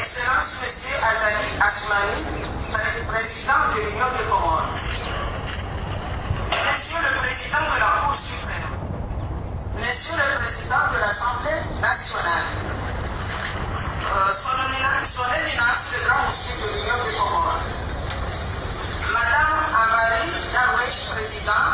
Excellence Monsieur Azali Assoumani, président de l'Union des Comores. Monsieur le Président de la Cour suprême, Monsieur le Président de l'Assemblée nationale, Son Éminence le Grand Mousquet de l'Union des Comores, Madame Amari Darwesh, Président,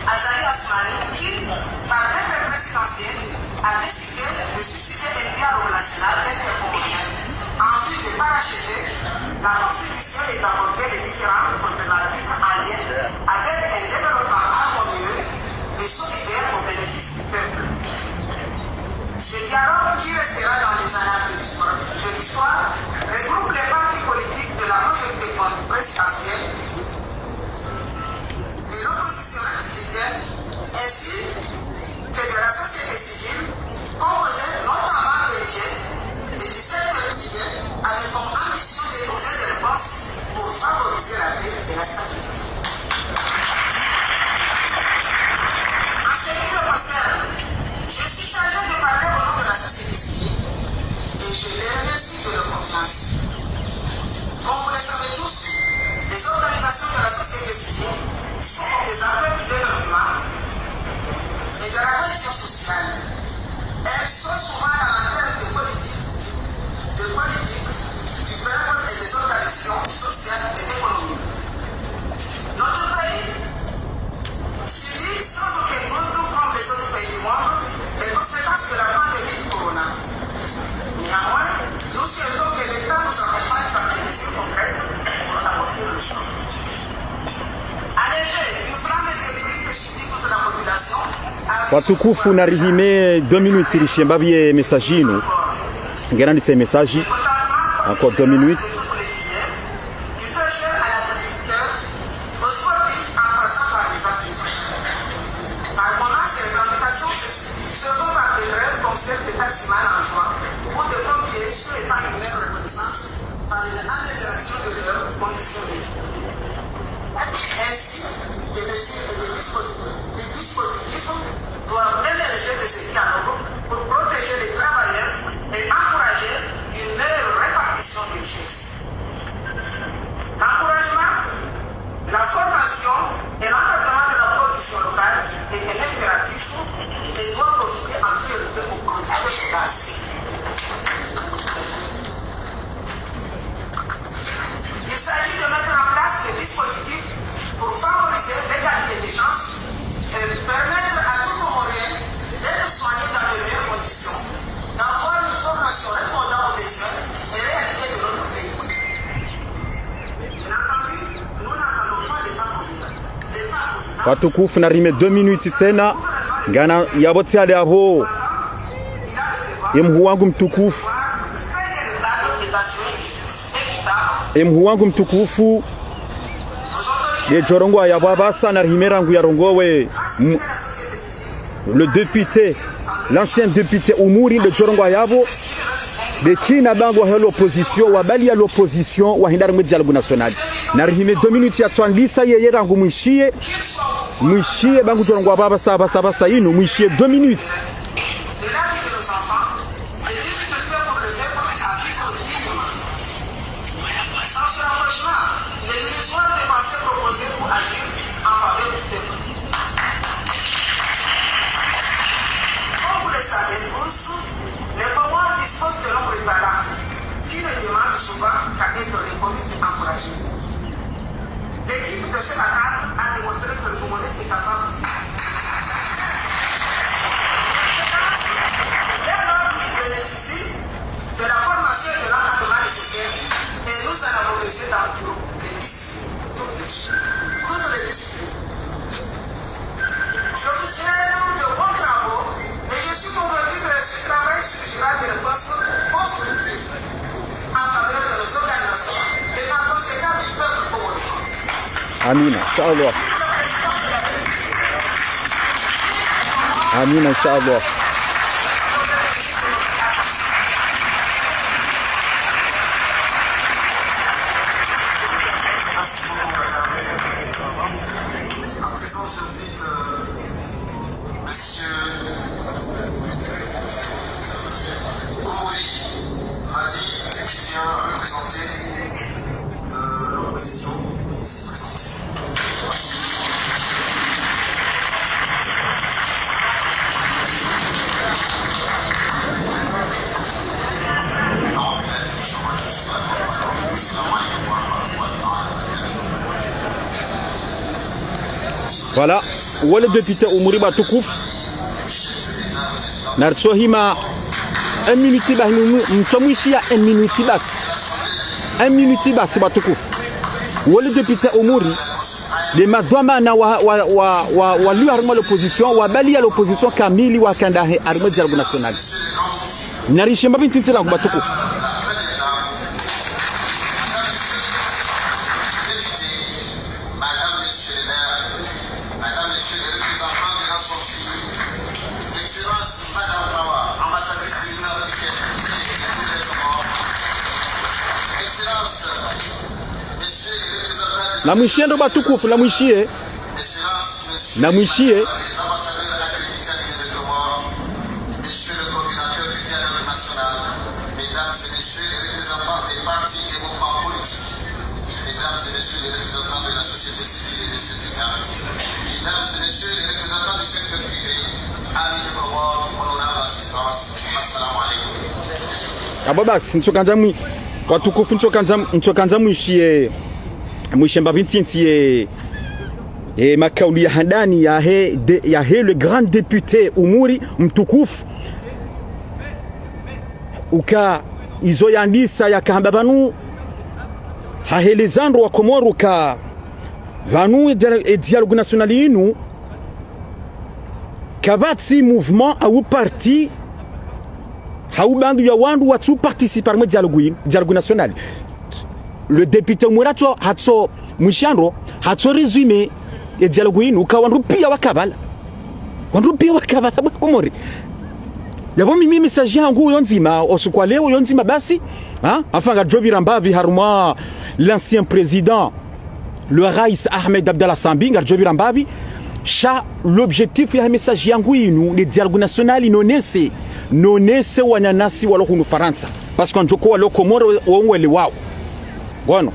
Azali Assoumani, qui, par décret présidentiel, a décidé de susciter un dialogue national intercommunal en vue de parachever la Constitution et d'aborder les différentes problématiques en lien avec un développement harmonieux et solidaire au bénéfice du peuple. Ce dialogue, qui restera dans les annales de l'histoire, regroupe les partis politiques de la majorité présidentielle de l'opposition républicaine ainsi que de la société civile composée notamment des jeunes et du secteur privé avec comme ambition de trouver des réponses pour favoriser la paix et la stabilité. En ce qui me concerne, je suis chargé de parler au nom de la société civile et je les remercie de leur confiance. Comme vous le savez tous, les organisations de la société civile sont des acteurs du développement et de la cohésion sociale. Elles sont souvent à l'antenne des politiques du peuple et des organisations sociales et économiques. Notre pays subit sans aucun doute, comme les autres pays du monde, les conséquences de la pandémie du corona. Néanmoins, nous souhaitons que l'État nous accompagne par des mesures concrètes pour apporter le changement. Watukufu na rihime 2 minutes ilishe mbabie message yinu ngeranditse message encore 2 minutes. Ainsi, des mesures et des dispositifs doivent émerger de ce dialogue pour protéger les travailleurs et encourager une meilleure répartition des richesses. L'encouragement, la formation et l'encadrement de la production locale est un impératif et doit profiter en priorité aux producteurs de base. Il s'agit de mettre en place des dispositifs pour favoriser l'égalité des chances et permettre à tout Comorien d'être soigné dans de meilleures conditions, d'avoir une formation répondant aux besoins et réalités de notre pays. Bien entendu, nous n'attendons pas l'État providence. Watukufu na rime 2 minutes tena ngana yaboti ale abo yemhu wangu mtukufu ye jorongo ya baba sana rimerangu ya rongowe le député, l'ancien député Umuri de Jorongwa Yavo, de Kina Bango à l'opposition, ou Bali à l'opposition, ou à Hindar Dialogue National. Narihime 2 minutes à Twan Lisa Yera Mouchie, Mouchie, Bango Jorongwa Baba Saba Saba Saïno, Mouchie 2 minutes. Les pouvoirs disposent de l'homme talent qui ne demande souvent qu'à être reconnu et encouragé. L'équipe de ce matin a démontré que le Congolais est capable. Dès lors qu'il bénéficie de la formation et de l'encadrement nécessaire, et nous en avons besoin dans les disciplines, toutes les disciplines. Je vous souhaite de bons travaux. Et je suis convaincu que ce travail surgira des réponses constructives en faveur de nos organisations et par conséquent du peuple congolais. Amina, Inch'Allah. Amina, Inch'Allah. À présent, j'invite Monsieur qui vient représenter l'opposition ici présente. Voilà, où est le député Umuri Batokouf? Nartsohima 1 minute bas nous sommes ici à 1 minute bas. 1 minute bas c'est Batokouf. Où est le député Umuri? Les madouama na wa lui arme l'opposition, wa bali à l'opposition Kamili wa Kandahe arme dialogue national. Narishemba bintinti la Batokouf. La mouchie ndo Batokouf, la mouchie. La mouchie. Monsieur le coordinateur du dialogue national, mesdames et messieurs les représentants des partis et des mouvements politiques, mesdames et messieurs les représentants de la société civile et des syndicats, mesdames et messieurs les représentants du secteur privé, amis de Comores, honorable assistance, assalamu alaikum. Ababas, nchokanzamu Batokouf nchokanzamu ishie Mwishemba bintinti makauli ya handani ya he le grand député Umuri mtukufu uka izo yandisa ya kahamba banu hahelezandro wa Komoro ka banu e dialogue national inu kabati mouvement au parti haubandu ya wandu watu participer mu dialogue national. Le député Murato hatso Mwishandro hatso résumé et dialogue inu ukawandu pia wakabala Komori yabo mimi message yangu yonzima osukwa leo yonzima basi afanga Jobira Mbavi haruma l'ancien président le Raïs Ahmed Abdallah Sambinga Jobira Mbavi cha l'objectif ya message yangu inu le dialogue national nonese wanyanasi walokunu Faransa parce qu'on joko walo Komoro wongwele wao Bueno,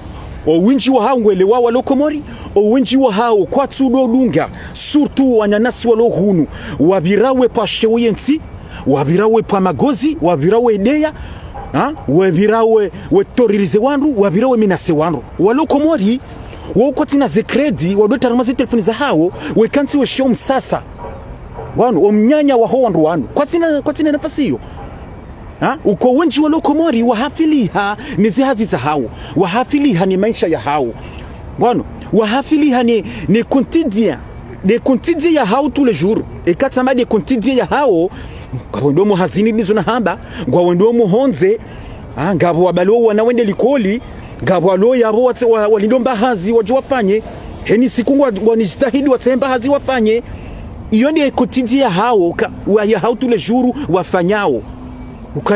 owinji wa hao ngwele wa Komori, owinji wa hao kwa tsudo dunga, surtout wanyanasi walo hunu, wabirawe pa shewensi, wabirawe pa magozi, wabirawe ideya, wabirawe wetoririze wandu, wabirawe minase wandu. Walo Komori, wakati na zekredi, wadota ramazi telefoni za hao, wekansi we shom sasa. Bueno, omnyanya wa hao wandu, kwa tina nafasi hiyo. Uko wenji wa Komori wahafiliha ni zihazi za hao, wahafiliha ni maisha ya hao, bueno wahafiliha ni quotidien, des quotidiens ya hao tous les jours, et katama des quotidiens ya hao kwa ndo mo hazini nizo na hamba kwa ndo mo honze ngabo wabalo wanawende likoli ngabo walo yabo walindomba hazi wajua wafanye heni siku wanistahidi watemba hazi wafanye iyonde quotidien hao ya hao tous les jours wafanyao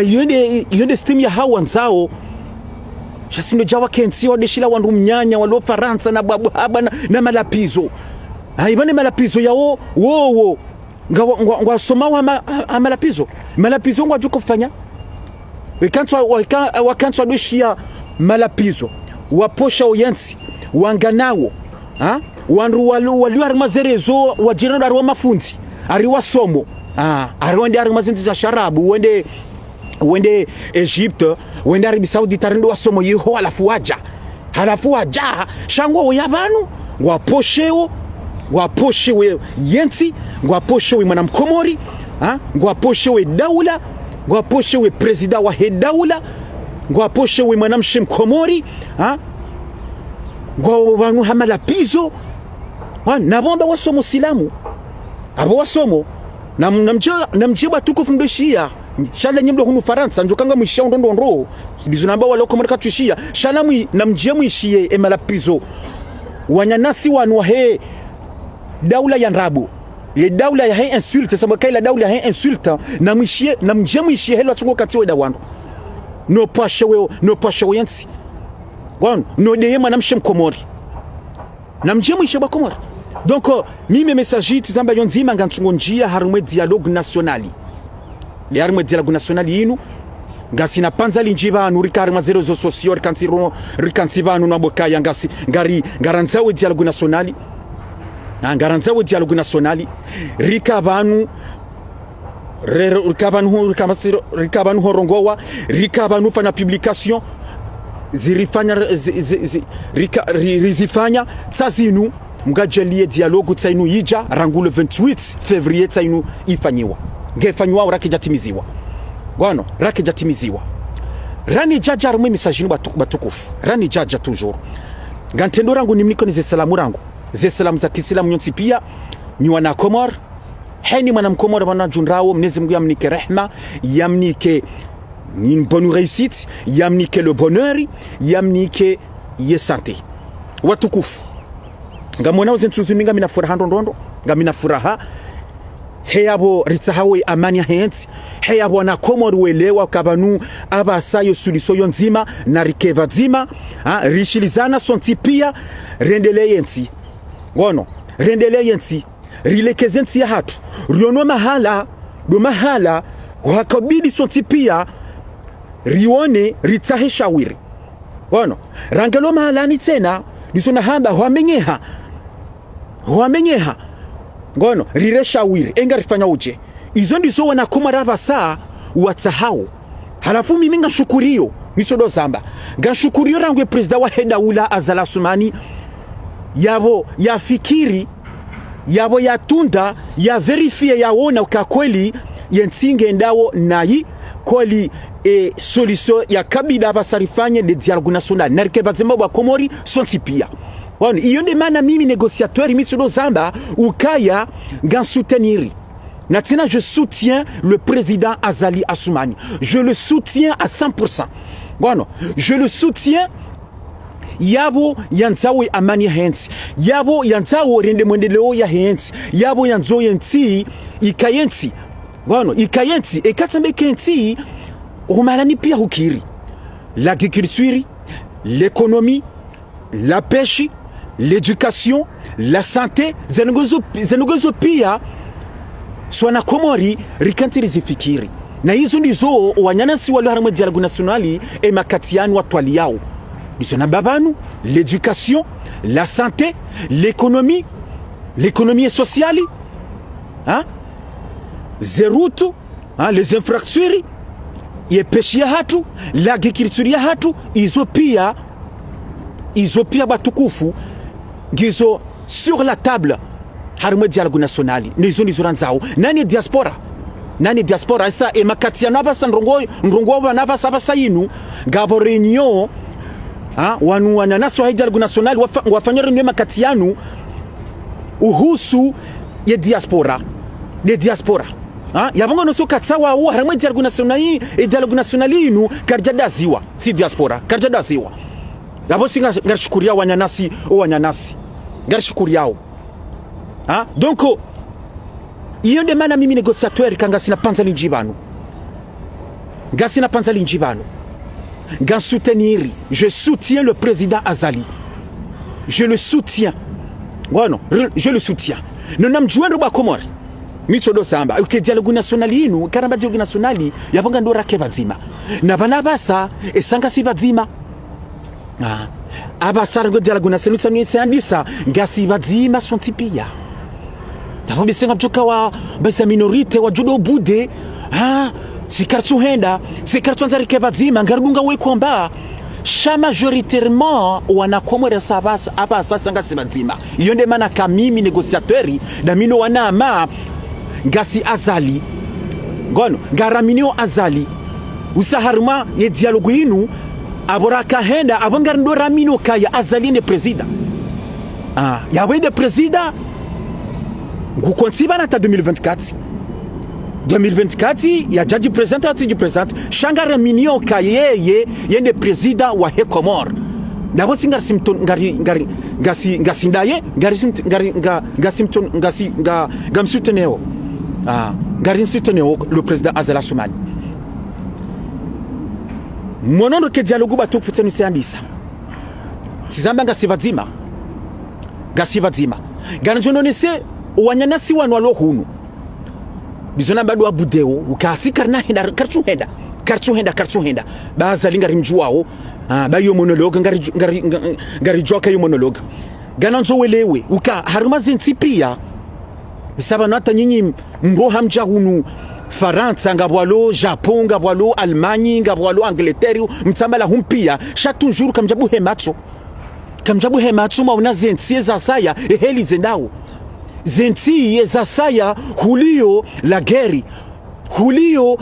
iyonde system ya hao wanzao jasino jawa kensi wadeshila wandu mnyanya walo Faransa na babu haba na malapizo haibane malapizo yao wowo ngwa soma wa malapizo ngwa juko kufanya wakanswa doshia malapizo waposha oyensi wanganawo wandu waliwa arimazerezo wajirando ariwa mafunzi ariwa somo ariwende arimazinzi za sharabu wende Egypte wende Arabie Saoudite arindo wasomo yeho alafu waja shangwa yabanu ngwaposhewe yensi ngwaposhewe mwanamkomori ngwaposhewe daula ngwaposhewe presida wa hedaula ngwaposhewe mwanamshe mkomori ngwabanu hamalapizo nabomba wasomo silamu abo wasomo namjeba tukufu mdoshia shala nyimdo hunu Faransa njokanga mwishia ndondondro bizunamba waloko mreka tushia shala namjia mwishie emalapizo wanyanasi wanu he daula ya nrabu le daula ya he insulte sama kai la daula ya he insulte namjia mwishie helo atungo katiwe da wandu no pashewe yansi gon no deye manamshe mkomori namjia mwishie bakomori donc mimi message tizamba yonzima ngantungo njia harumwe dialogue nationali le harumwe dialogue nationali inu ngasina panza linjiba nurikari mazero zo socio rikansiba nunabokaya ngasi ngaranzawe dialogue nationali ngaranzawe dialogue nationali rikabanu horongowa rikabanu fanya publication rizifanya tsazinu mgajelie dialogue tsainu yija rangu le 28 février tsainu ifanyiwa ngefanywa rakijatimiziwa gwano rakijatimiziwa rani jaja rumwe misajinu batukufu rani jaja toujours ngantendo rangu nimniko ni zesalamu rangu zesalamu za kisilamu nyonsi pia ni wana Komor heni mwana mkomor wana junrao Mwenyezi Mungu yamnike rehma yamnike une bonne réussite yamnike le bonheur yamnike ye santé watukufu ngamona uzentuzuminga mina furaha ndondo ngamina furaha heyabo ritsahawe amani hensi heyabo na Komor welewa kabanu abasayo suliso yonzima na rikeva zima rishilizana sonti pia rendeleyensi ngono rendeleyensi rilekezensi ya hatu riono mahala wakabidi sonti pia rione ritsahe shawiri ngono rangelo mahala ni tena disona hamba wamenyeha ngono riresha wiri engarifanya uje izo ndizo wana Komor basa watsahau halafu mimi ngashukurio nichodo zamba ngashukurio rangwe presida wa hedaula Azali Assoumani yabo yafikiri yabo yatunda ya verifie yaona kwa kweli yensinge ndao nayi kweli solution ya kabila basarifanye de dialogue national narike bazema wa Komori sontipia wana iyo ndemana mimi négociateur michodo zamba ukaya ngansouteniri. Natina, je soutiens le président Azali Assoumani. Je le soutiens à 100%. Bueno, je le soutiens. Yabo yanzawe amani hensi. Yabo yanzawe rendemwendeleo ya hensi. Yabo yanzo yensi ikayensi. Bueno, ikayensi. Ekatambe kensi umalani pia hukiri. L'agriculture, l'économie, la pêche, l'éducation, la santé. Zenugozo pia swana Komori rikantiri zifikiri na hizo ndizo wanyanasi wale haramwe dialogue nationali e makatiani watwali yao ndizo na babanu l'éducation, la santé, l'économie sociale zerutu les infrastructures ye peshi ya hatu l'agriculture ya hatu izo pia batukufu ngizo sur la table harumwe dialogue nationali nizo ranzao nani diaspora esa e makatiana basa ndrongo bana basa basa yinu ngabo reunion wanu wananaso ha dialogue nationali wafanya reunion makatianu uhusu ye diaspora yabongo no soka tsawa wa harumwe dialogue nationali e dialogue nationali yinu karjadaziwa si diaspora karjadaziwa yabo singa ngashukuria wanyanasi ngashukuria donc iyo nde mana mimi negociateur kanga sina panza linjibano nga soutenir, je soutiens le président Azali, je le soutiens. Bueno, je le soutiens. Nous n'avons joué de Bakomori. Michodo samba. Uke dialogue nationali inu, karamba dialogue nationali, yabanga ndora ke bazima. Na bana basa, esanga si bazima. Abasa ngo dialogue nationali sami sandisa, ngasi bazima son tipia. Nabo bisenga mchoka wa basa minorite wa judo bude, si kartu henda, si kartu nzari ke bazima, ngargunga we komba. Cha majoritairement wanakomora sabasa apa sasa ngasi bazima. Iyo nde mana kamimi negociateur na mino wanama ngasi Azali. Ngono, ngaraminio Azali. Usaharuma ye dialogue inu aboraka henda abongar ndo ramino kaya Azali ne president. Ya wende president ngukonsiba na ta 2024 ya jaji president ati president shangara minio kayeye yende president wa Hekomor ndabo singar simton ngasi ndaye gamsuteneo le président Azali Assoumani monondo ke dialogue batuk futenu seandisa sizamba ngasibadzima ganjononese uwanyanyasi wanu walohunu bizona bado abudeo ukasikarna henda karchu henda Bazali ngari mjuwao bayo monologue ngari joka yo monologue gananzo welewe uka haruma zintipia bisaba nata nyinyi mroha mjahunu Faransa ngabwalo Japon ngabwalo Almanya ngabwalo Angleterre mtsambala humpia chaque jour kamjabu hematsu mauna zentie za saya eheli zendao zentie za saya hulio la geri hulio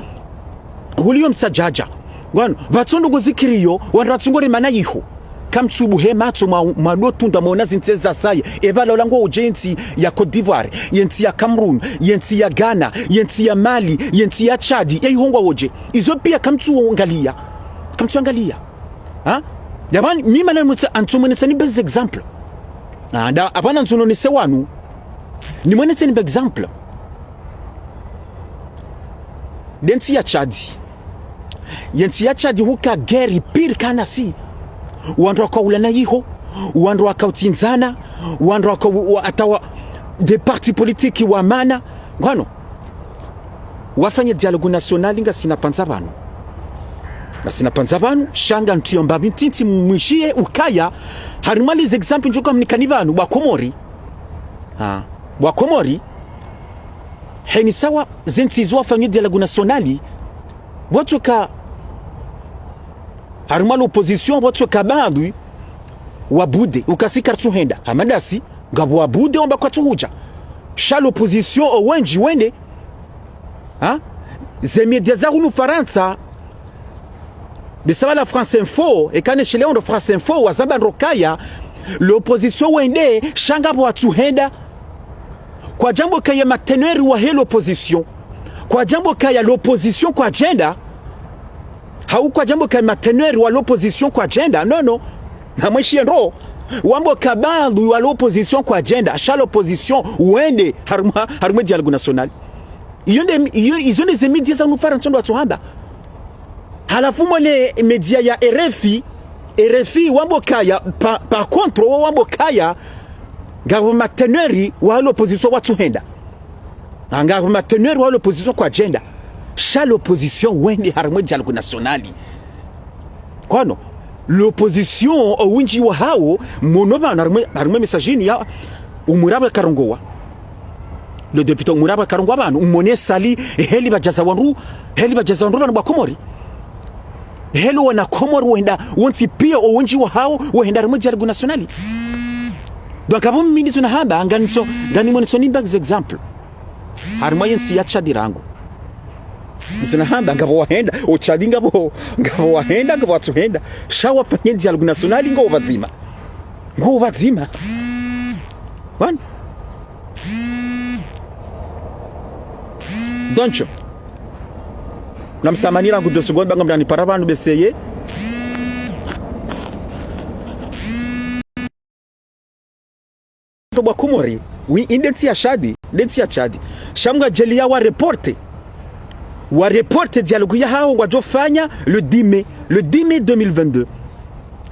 msajaja ngano batsondo gozikiriyo wanatsungore manayiho kamtsubu hematsu madotunda mauna zentie za saya ebala lango ujenzi ya Cote d'Ivoire yensi ya Cameroon yensi ya Ghana yensi ya Mali yensi ya Chad yihongwa woje izo pia kamtsu angalia Yaban mimi na mutsa antumonesa ni best example. Nda apana ntunonese wanu. Ni monese ni best example. Densi ya Chad huka geri pir kana si. Wandwa kwa ulana yiho, wandwa kwa utinzana, wandwa kwa atawa de parti politiki wa mana. Ngano. Wafanye dialogue nationali nga sinapanza banu. Nasina panzabanu shanga ntiyomba bintinti mwishie ukaya harima les exemples njoka mnikani banu Bakomori Bakomori heni sawa zentizwa fanyo dialogue nationali watu ka harima l'opposition watu ka bandu wabude ukasika tuenda hamadasi ngabo wabude omba kwa tuhuja sha l'opposition owenji wende zemedia za hunu Faransa de savoir la France Info et quand chez Léon de France Info wazaba rokaya l'opposition wende shanga bo atuhenda kwa jambo kaya mateneri wa hele opposition kwa jambo kaya l'opposition kwa agenda hau kwa jambo kaya mateneri wa l'opposition kwa agenda non na mweshi ndo wambo kabandu wa l'opposition kwa agenda sha l'opposition wende haruma dialogue national izone zemedia za nufaransa ndo atuhanda halafu mone media ya RFI wambo kaya par contre wambo kaya ngabo mateneri wa l'opposition watuhenda ngabo mateneri wa l'opposition kwa agenda sha l'opposition wende harimo dialogue nationali kono l'opposition owinji wa hao monoba harimo messagini ya Umuraba Karongowa le député Umuraba Karongowa banu umone sali heli bajaza wanru banu Bakomori Hello wana Komoro wenda wonti pia owenji wa hao wenda remo dialogue nationali. Donc abo mimi tuna hamba nganiso ngani moniso ni bags example. Harimo yensi ya Chad rangu. Tuna hamba ngabo wahenda o Chad ngabo wahenda ngabo watuhenda. Shawa fanye dialogue nationali ngo vazima. Wan. Doncho. Namsamanira ngo 2 secondes banga mdani parabanu beseye to Bakomori wi index ya Chad densi ya Chad shamga jelia wa reporte dialogue ya hao wajofanya le 10 mai 2022.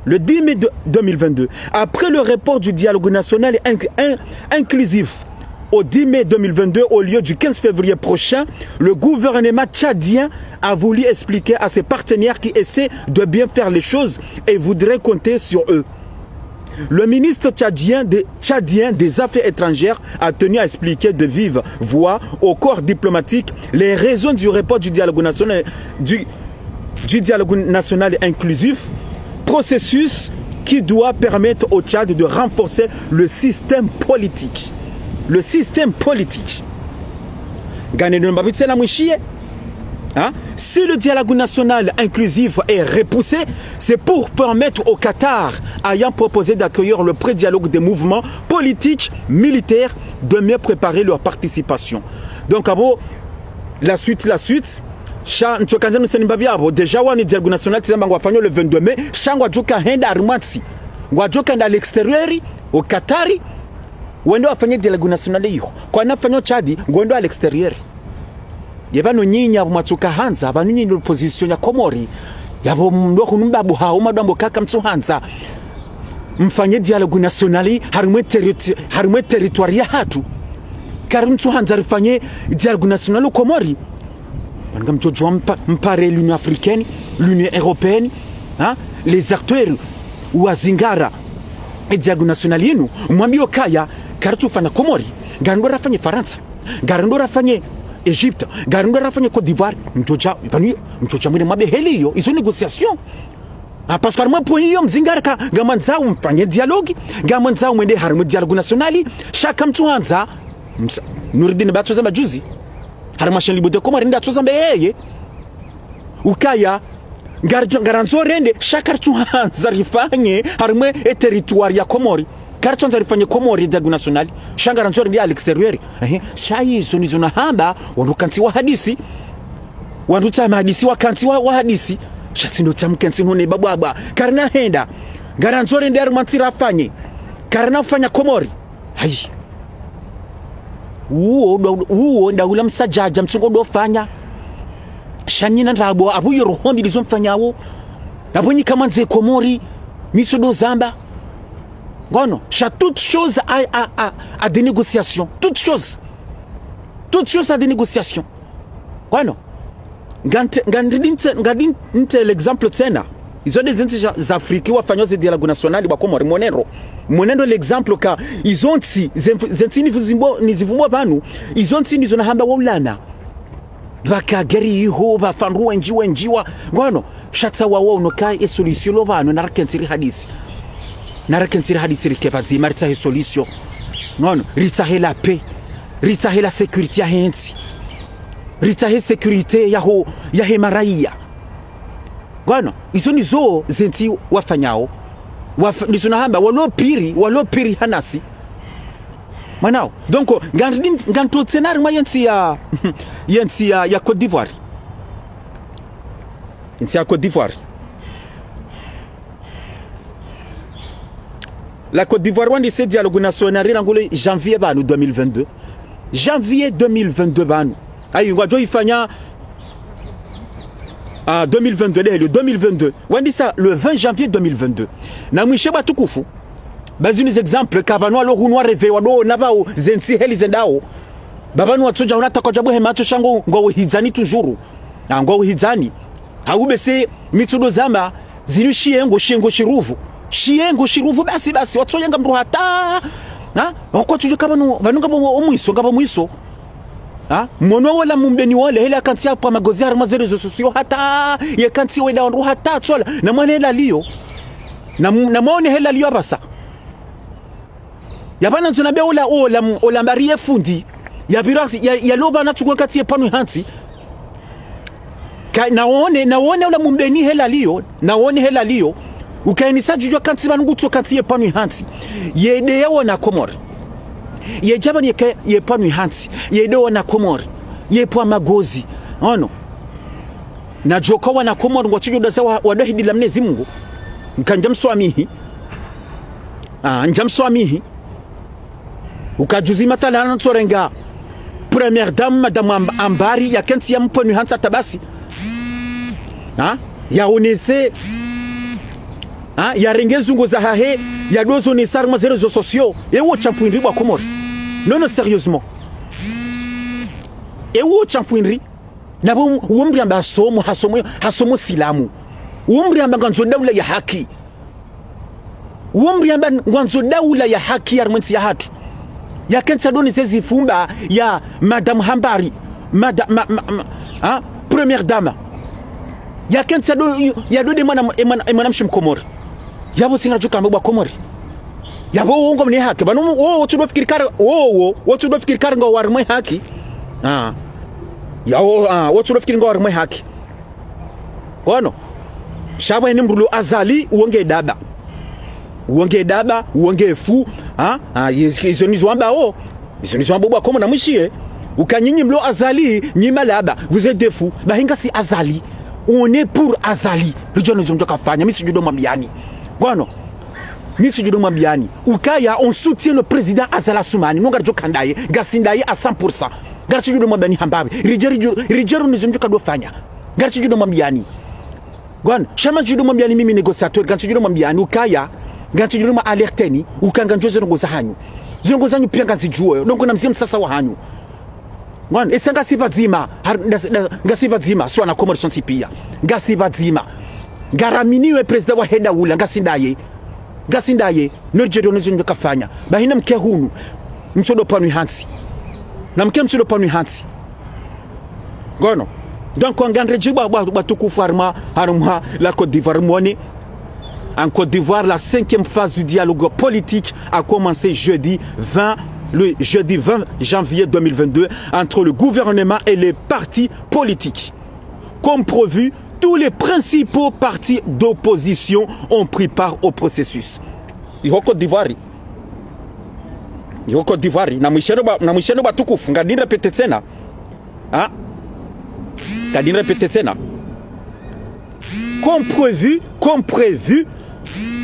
Le 10 mai 2022, après le report du dialogue national inclusif au 10 mai 2022, au lieu du 15 février prochain, le gouvernement tchadien a voulu expliquer à ses partenaires qui essaient de bien faire les choses et voudraient compter sur eux. Le ministre tchadien des Affaires étrangères a tenu à expliquer de vive voix au corps diplomatique les raisons du report du dialogue national, du dialogue national inclusif, processus qui doit permettre au Tchad de renforcer le système politique. Le système politique. Si le dialogue national inclusif est repoussé, c'est pour permettre au Qatar ayant proposé d'accueillir le pré-dialogue des mouvements politiques, militaires, de mieux préparer leur participation. Donc, la suite. Déjà, on est dialogue national le 22 mai. Changwa joka henda armatsi. Wajoka à l'extérieur, au Qatari. Wendo afanye dialogue national hiyo. Kwa nafanya Chadi, ngondo à l'extérieur. Yabano nyinya matuka hanza, abanu nyinya opposition ya Komori. Yabo mndoko numbabu hauma dambo kaka mtsuhanza. Mfanye dialogue national harumwe territoire hatu. Karim mtsuhanza rifanye dialogue national Komori. Mpare l'Union africaine, l'Union européenne, hein, les acteurs ou Azingara et dialogue national yenu mwambio kaya karatu fanya Komori garando rafanye Faransa garando rafanye Egypte garando rafanye Côte d'Ivoire mtocha mwene mabe heli hiyo izo négociation parce que moi pour hiyo mzingara ka gamanzao mfanye dialogue gamanzao mwende harimo dialogue nationali shaka mtu hanza Nuruddin Batsoza majuzi harmashan libo de Komori nda tsoza mbeye ukaya garanzo rende shakartu zarifanye harmwe et territoire ya Komori kartu zarifanye Komori dialogue national shangaranzo rende à l'extérieur shayi zona hamba wandukanti wa hadisi wanduta hadisi wakanti wa hadisi shatsindo chamkensi none bababa karna henda garanzo rende armantira fanye karna fanya Komori hayi uo ndaula msajaja msungo dofanya shanyina ndabo abuyo rohombi lizomfanyawo nabonyi kama nze Komori mitsodo zamba ngono cha toute chose à des négociations toute chose à des négociations ngono ngandinte l'exemple tena izo des za Afrique wafanya ze dialogue national wa Komori monendo l'exemple ka izonti zentini nizivumbo banu izonti nizona hamba waulana bakageri iho bafanruwa njiwa ngono shatsa wawo no kai solution lo banu narakentiri hadisi rikebazi marita solution ngono ritahe la paix ritahe la sécurité ya hensi ritahe sécurité ya hemaraia ngono izo nizo zenti wafanyao nizona hamba walo piri hanasi manao donc ganto scenario ma yensi ya Côte d'Ivoire la Côte d'Ivoire wandi se dialogue national rangule janvier 2022 banu ayi ngwajo ifanya 2022 wandi ça le 20 janvier 2022 na mwishe batukufu bazi ni exemple kabano alo hunwa reve wado nabao zensi heli zendao babanu watsoja unataka jabu hemacho shango ngo hizani tujuru na ngo hizani haubese mitsudo zama zinushie ngo shiruvu basi watsoja ngamru hata na wako tujo kabano banunga bo mwiso mwono wala mumbeni wale hela kanti hapa magozi harma zerezo sosio hata ye kanti wenda wandu hata tsola na mwana hela liyo na mwone hela liyo abasa yabana nzonabe ola mbariye fundi ya loba na tukwe kati panu hansi naone ola mumbeni hela liyo ukainisa jujwa kanti banugutso kati panu hansi yede yawo na Komori ye jabani ye panu hansi yede wana Komori ye po magozi ono na joka wana Komori ngochijo daza wadohidi la Mwenyezi Mungu njamswamihi ukajuzi matala na tsorenga première dame madame Ambari ya kensi ya mponu hansa tabasi ya onese ya rengezungo za hahe ya dozo ni sarma zero zo sociaux et wo champuinri bwa komori non sérieusement et wo champuinri na bo umri amba hasomo silamu umri amba nganzo daula ya haki umri amba nganzo daula ya haki ya mwenzi ya hatu ya kensa doni zezi fumba ya madame Hambari première dame ya kensa do ya do de mwana mshimkomori yabo singa joka mbwa komori yabo wongo mne haki bano wotu dofikiri kar wotu dofikiri kar ngo warmwe haki wotu dofikiri ngo warmwe haki kono shaba ni mbulu azali uonge daba uonge fu izo ni zwamba izo ni zwamba bwa komo na mwishie ukanyinyi mlo azali nyima laba vous êtes des fous bahinga si azali on est pour azali lijono zonjo kafanya mimi sijudo mwambiani gono mimi sijudo mwambiani ukaya on soutient le président Azala Soumani nonga jo kandaye gasindaye à 100% garchi judo mwambiani hambabe rijero ni zonjo kadofanya garchi judo mwambiani gono shama judo mwambiani mimi négociateur garchi judo mwambiani ukaya garchi judo ma alerteni ukanga njozo ngoza hanyu zongo zanyu pia ngazijuo donc na msimu sasa wa hanyu ngone esanga sibadzima ngasibadzima so na commerce sipia ngasibadzima ngaraminiwe president wa heda ula ngasindaye norjedo nezo kafanya bahina mke hunu msodo panu hansi na mke msodo panu hansi ngono donc ngandre jiba batukufu harma la Côte d'Ivoire moni en Côte d'Ivoire la 5e phase du dialogue politique a commencé le jeudi 20 janvier 2022 entre le gouvernement et les partis politiques. Comme prévu, tous les principaux partis d'opposition ont pris part au processus. Iho Côte d'Ivoire. Na mwisheno batukufu ngadinda pete tena. Ngadinda pete tena. Comme prévu,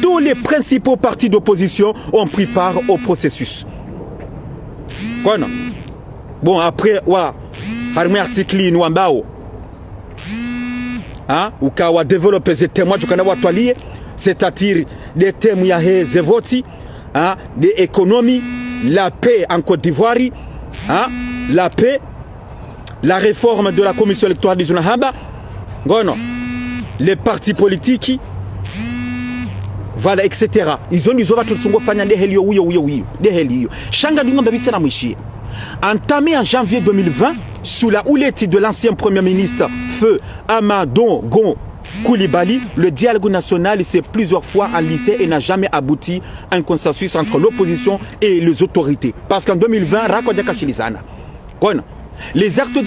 tous les principaux partis d'opposition ont pris part au processus. Bon, après, harmi artikli ni ambao ukawa développer ces témoins tukana watwalie, c'est-à-dire des thèmes ya hezevoti, de économie, la paix en Côte d'Ivoire, la paix, la réforme de la commission électorale du Zonahamba, les partis politiques, voilà, etc. Ils ont watu tsungofanya ndehelio uyo ndehelio shanga dingombe bitsena mwishie entamé en janvier 2020 sous la houlette de l'ancien premier ministre Feu Amadou Gon Coulibaly, le dialogue national s'est plusieurs fois enlisé et n'a jamais abouti à un consensus entre l'opposition et les autorités. Parce qu'en 2020, les actes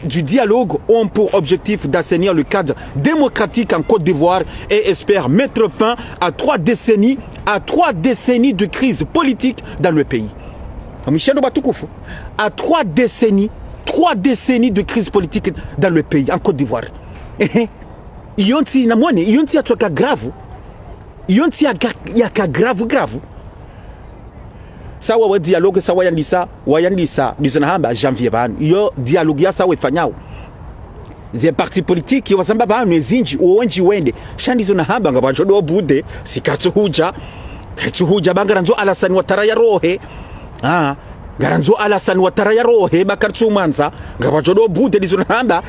du dialogue ont pour objectif d'assainir le cadre démocratique en Côte d'Ivoire et espèrent mettre fin à 3 décennies de crise politique dans le pays. À 3 décennies de crise politique dans le pays, en Côte d'Ivoire. Iyonti atoka grave. Iyonti yaka grave. Sawa wa dialogue sawa wayandisa dizanahamba janvier banu iyo dialogue ya sawa ifanyao ze parti politique wasamba banu ezinji uonji wende shandizo nahamba ngabajodo bude sikatsuhuja bangaranzo Alassane Ouattara ya rohe garanzo Alassane Ouattara ya rohe bakartsu manza ngabajodo bude dizanahamba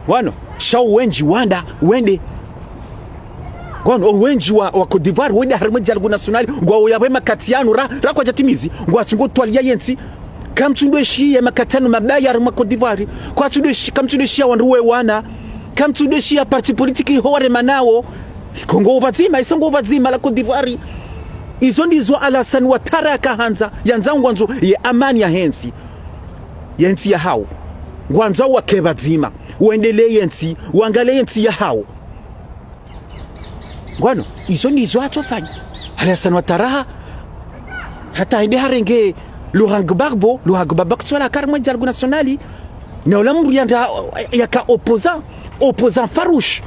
wano shau wenji wende wenji wa Côte d'Ivoire wende harimo dialogue national ngwa yawe makatiano rakwa jatimizi ngwa tsungo twalia yensi kamtsundo shiye makatano mabaya harimo Côte d'Ivoire kwa kamtsundo shiya wanduwe wana kamtsundo shiya parti politique hore manao kongo bazima isongo bazima la Côte d'Ivoire izo ndizo Alassane Ouattara kahanza yanzangu nzo ye amani ya hensi ya hao ngwanza wakebazima uendelee yensi uangalie yensi ya hao ngwano izo ndizo atofanya Alassane Ouattara hata inde harenge Laurent Gbagbo tsola karma dialogue nationali na olamuru yaka opposant farouche,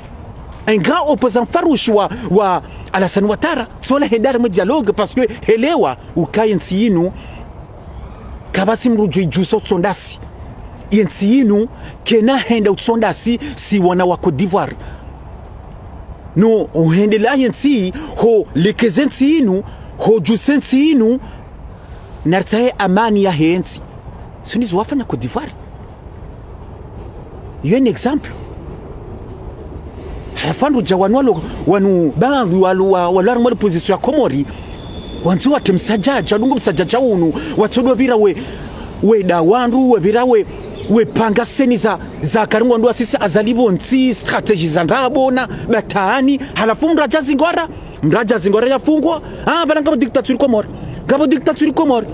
un grand opposant farouche wa Alassane Ouattara tsola hedar mu dialogue parce que helewa ukayensi yinu kabasi mrujo ijuso sondasi yensi inu kena henda utsonda si wana wa Côte d'Ivoire no uhendela yensi ho lekezensi inu ho jusensi inu nartahe amani ya hensi sunizo wafanya Côte d'Ivoire un exemple hafandu jawanwalo wanu bandu walu mwali position ya Komori wanzu wake msajaja dungu msajaja unu watodo bira we dawandu we bira we panga seni za karingo ndu asisi azalibo nti strategy za ndabo na batani halafu mraja zingora ya fungwa bana ngabo dictature Komori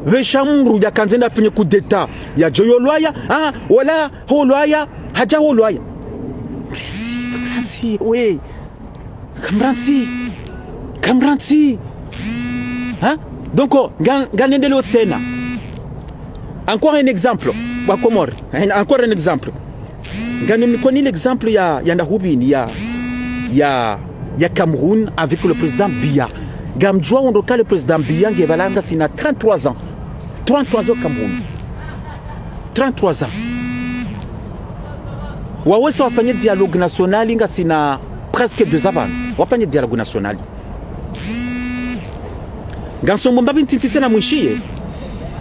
veshamru ya kanzenda finye kudeta ya joyo lwaya wala ho lwaya haja ho lwaya Kamransi we Kamransi donc ganendele otsena encore un exemple wa Komori encore un exemple ganem koni l'exemple ya ndahubini ya Cameroun avec le président Biya gamjwa ondoka le président Biya ngebalanga sina 33 ans Cameroun 33 ans wawesa wafanye dialogue national inga sina presque 2 ans wafanye dialogue national gansongo mbabi ntitite na mwishie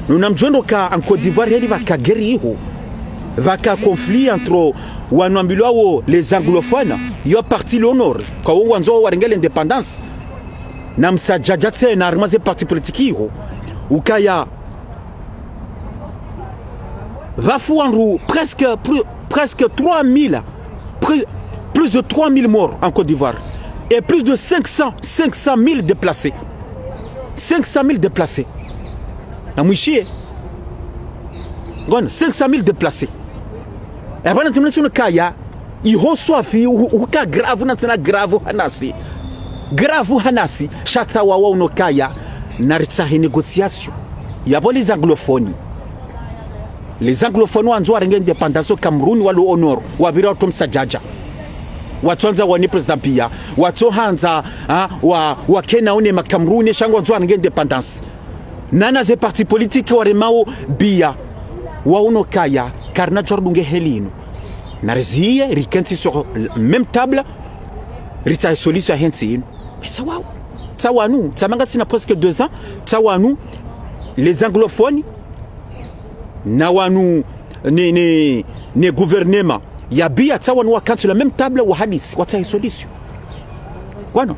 nunamjondoka en Côte d'Ivoire yeli vakageri iho vaka conflit entre wanambilwa les anglophones yo parti le nord kwa wanzo warengele indépendance na msajaja tsena armaze parti politique iho ukaya vafuanru presque 3000 plus de 3000 morts en Côte d'Ivoire et plus de 500 000 déplacés 500 000 déplacés na mwishie gon 500 000 déplacés et bana timnation kaya iho swafi uka grave na tena grave hanasi shata wa uno kaya na ritsahi négociation yabo les anglophones wanzo warenge independance Cameroun walu honor wabira utomsa jaja watonza wani president Biya watohanza wa Kenya une makamruni shango wanzo warenge independance nana ze parti politique waremao Biya wa uno kaya karna jordunge helino narziye rikensi sur même table rita solution hensi tsawanu tsamanga sina presque 2 ans tsawanu les anglophones na wanu ne gouvernement ya Biya tsawanu wa sur la même table wa hadith wa tsa solution kwano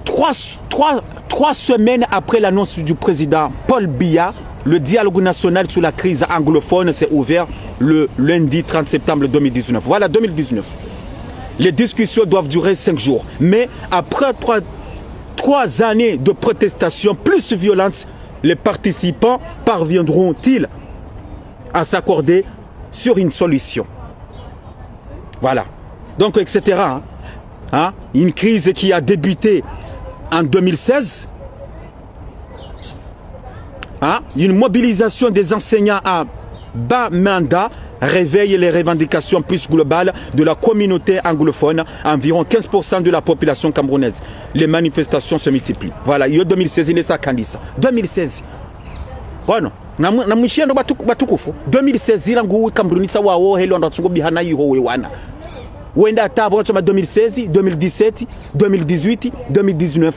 3 semaines après l'annonce du président Paul Biya, le dialogue national sur la crise anglophone s'est ouvert le lundi 30 septembre 2019. Voilà, 2019. Les discussions doivent durer 5 jours. Mais après 3 années de protestations plus violentes, les participants parviendront-ils à s'accorder sur une solution? Voilà. Donc, etc. Une crise qui a débuté en 2016, une mobilisation des enseignants à Bamenda réveille les revendications plus globales de la communauté anglophone, environ 15% de la population camerounaise. Les manifestations se multiplient. Voilà, il y a 2016, il est à Kandisa. 2016. Bueno, na mwishiendo batukufu. 2016, ilangu Camerounisa wao helo ndatsungo bihana yiho wewana. Wenda tabo chama 2016, 2017, 2018, 2019.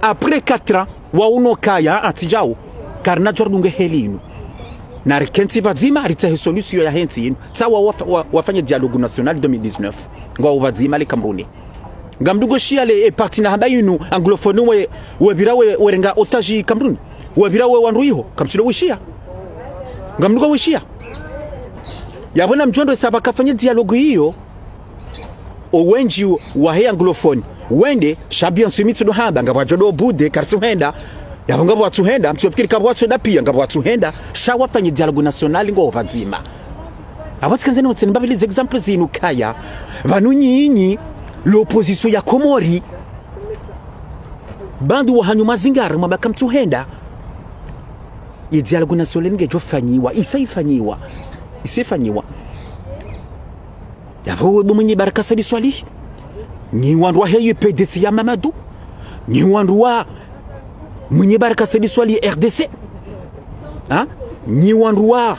Après 4 ans, wauno kaya atijao karna jordunge helinu. Na rikensi bazima rita solution ya hensi inu. Sawa wafanya dialogue national 2019. Ngwa wazima le Camerounais. Ngamdugo shiale parti na haba yinu anglophone we birawe werenga otaji Cameroun. We birawe wanruiho kamchilo wishia. Ngamdugo wishia. Yabona mjondo saba kafanya dialogue hiyo. Owenji wa he anglophone wende shabian sumitsu hamba ngabajodo bude karsuhenda yabanga bwatsuhenda mtsofikiri kabwatsoda pia ngabwatsuhenda shawafanye dialogue national ngo vazima abatsikanzeni mutsen babili example zinu kaya vanunyinyi l'opposition ya Komori bandu wa hanyuma zingara mabaka mtsuhenda i dialogue national ngejofanyiwa isifanyiwa yabo bumunyi baraka sadi swali ni wandwa heyu PDC ya Mamadou ni wandwa munyi baraka sadi swali RDC ni wandua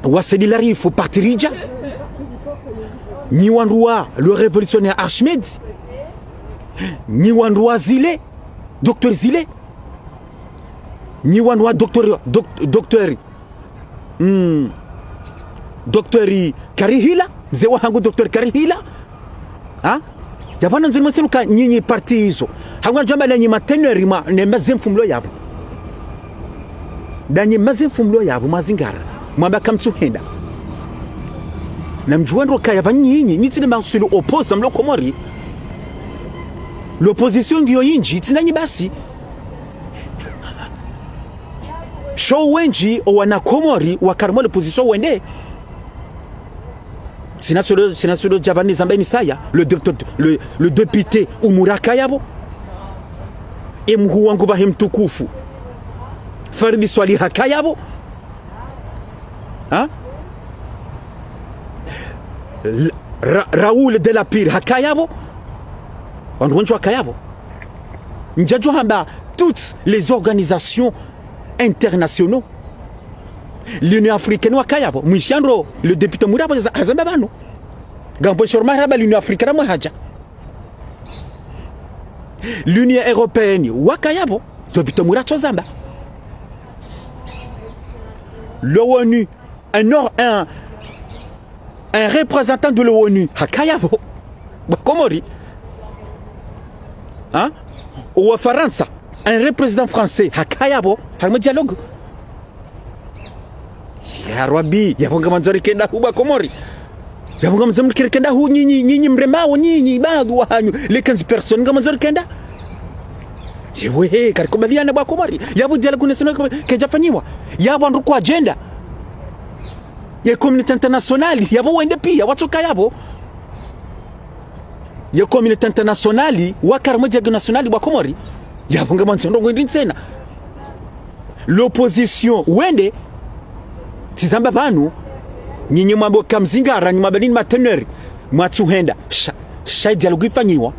wa Sedilarifu Partirija, ni wandua le révolutionnaire Ahmed, ni wandua Zile, Dr Zile, ni wandua Dr Karihila, mzee wangu Dr Karihila. Yabana nzima seluka nyinyi parti hizo. Hangwa jamba na nyima teneri ma ne mazemfumlo yabo. Danyi mazemfumlo yabo mazingara. Mwamba kamtsuhenda. Na mjuendo kaya banyinyi nitine masulu opposa mlo Komori. L'opposition ngiyo yinji tinanyi basi. Show wenji o wana Komori wakarmo l'opposition wende. Sinasolo Javani Zambaini Saya, le député Umura Kayabo, et Mouhouangouba Hemtukufu, Faridi Swali Hakayabo, hein? Raoul Delapire Hakayabo, on rejoint Kayabo. N'djadjouhamba toutes les organisations internationales. L'Union africaine wa Kayabo, Mwishandro, le député Mourabo Azambabano. Gambo Shorma Raba, l'Union africaine wa Haja. L'Union européenne wa Kayabo, député Mouracho Zamba. L'ONU, un représentant de l'ONU, Hakayabo, Komori. Hein? Ou France, un représentant français, Hakayabo, Hakmo dialogue. Ya Rabbi, yabonga manzari kenda huba Komori. Yabonga manzari kenda hu nyinyi mremao nyinyi bado wanyu les 15 personnes nga manzari kenda. Yewe karikubaliana ba Komori. Yabo diala kunesema kejafanyiwa. Yabo nduko agenda. Ya community internationale yabo wende pia watoka yabo. Ya community internationale wakarmo diago nationale ba Komori. Yabonga manzari ngo nditsena. L'opposition wende tizamba banu nyinyi mambo kamzingara nyuma badini mateneri mwatsuhenda sha dialogue ifanyiwa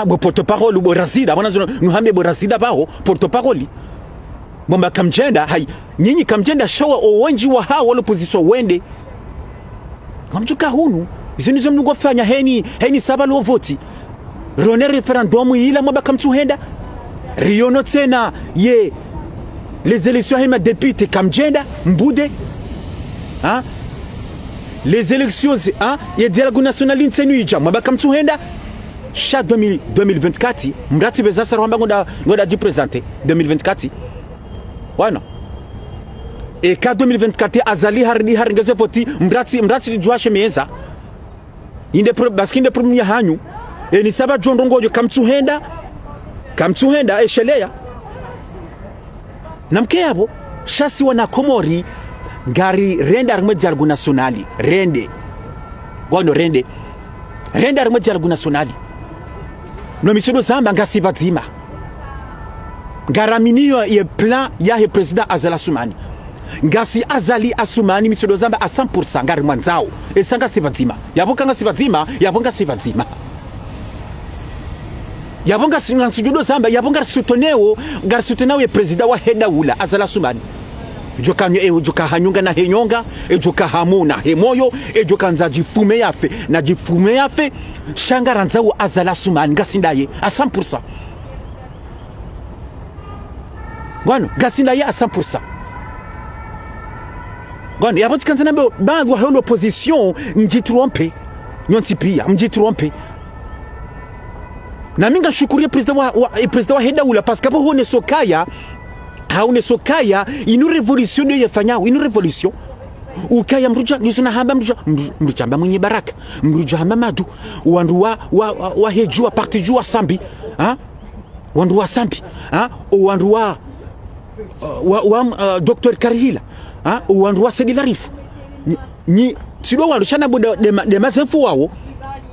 bo porte-parole bo razida bana nuhambe bo razida bao porte-parole bomba kamjenda hai nyinyi kamjenda shawa owenji wa hao l'opposition wende kamjuka hunu izinizo mnugo fanya heni saba lo voti rone referendum ila mwaba kamtsuhenda riono tena ye les élections hima député kamjenda mbude hein les élections hein ya dialogue national insenuija mwaba kamtsuhenda cha 2024 mrati bezasa rwamba ngoda du présenter 2024 wana et ka 2024 azali hardi ngeze voti mrati juashe meza inde baskinde premier hanyu et ni saba jondongojo kamtsuhenda eshelea namke yabo shasi wana Komori ngari rende arme dialogue nationali rende arme dialogue nationali no misodo zamba ngasi bazima ngaraminio ye plan ya he president Azali Assoumani ngasi Azali Assoumani misodo zamba a 100% ngari mwanzao esanga sibazima yabonga sibazima yabonga singansujudo zamba yabonga souteneo ngar souteneo ye president wa heda ula Azali Assoumani jokanyo joka hanyunga na henyonga joka hamuna hemoyo joka nzaji fume yafe shangara nzawo Azali Assoumani ngasindaye a 100% gwano ngasindaye a 100% gwano yaboti kanzana mbe bangu ha l'opposition mjitrompe nyonsipia mjitrompe na minga shukuria president wa heda ula parce que bo hone sokaya inu revolution yefanyao inu revolution ukaya mruja nisuna hamba mruja mwenye baraka mruja hamba madu wandu wa hejua parti jua sambi wandu wa sambi wandu wa Dr Karihila wandu wa Sedilarifu ni sido wandu shana boda de masefu wao